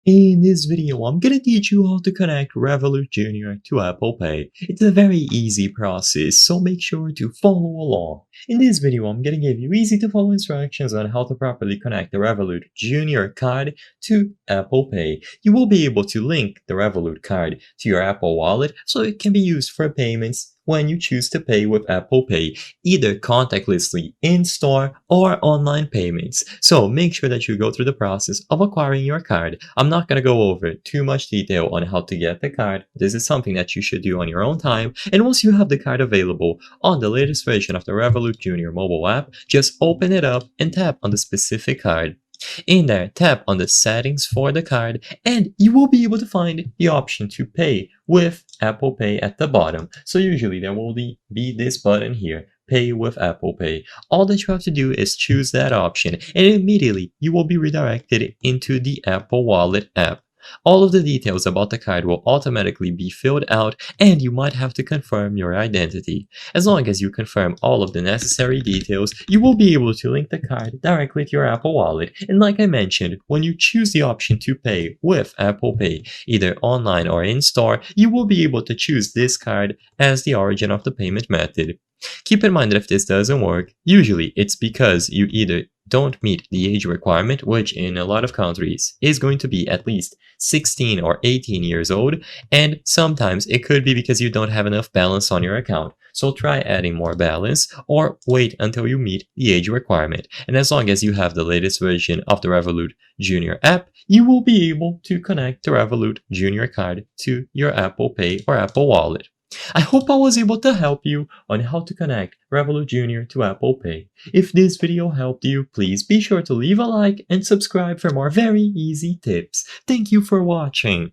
In this video, I'm gonna teach you how to connect Revolut Junior to Apple Pay. It's a very easy process, so make sure to follow along. In this video, I'm gonna give you easy to follow instructions on how to properly connect the Revolut Junior card to Apple Pay. You will be able to link the Revolut card to your Apple Wallet so it can be used for payments when you choose to pay with Apple Pay, either contactlessly in-store or online payments. So make sure that you go through the process of acquiring your card. I'm not going to go over too much detail on how to get the card. This is something that you should do on your own time. And once you have the card available on the latest version of the Revolut Junior mobile app, just open it up and tap on the specific card. In there, tap on the settings for the card and you will be able to find the option to pay with Apple Pay at the bottom. So usually there will be this button here, Pay with Apple Pay. All that you have to do is choose that option and immediately you will be redirected into the Apple Wallet app. All of the details about the card will automatically be filled out and you might have to confirm your identity. As long as you confirm all of the necessary details, you will be able to link the card directly to your Apple Wallet. And like I mentioned, when you choose the option to pay with Apple Pay, either online or in-store, you will be able to choose this card as the origin of the payment method. Keep in mind that if this doesn't work, usually it's because you either don't meet the age requirement, which in a lot of countries is going to be at least 16 or 18 years old, and sometimes it could be because you don't have enough balance on your account. So try adding more balance or wait until you meet the age requirement. And as long as you have the latest version of the Revolut Junior app, you will be able to connect the Revolut Junior card to your Apple Pay or Apple Wallet. I hope I was able to help you on how to connect Revolut Junior to Apple Pay. If this video helped you, please be sure to leave a like and subscribe for more very easy tips. Thank you for watching.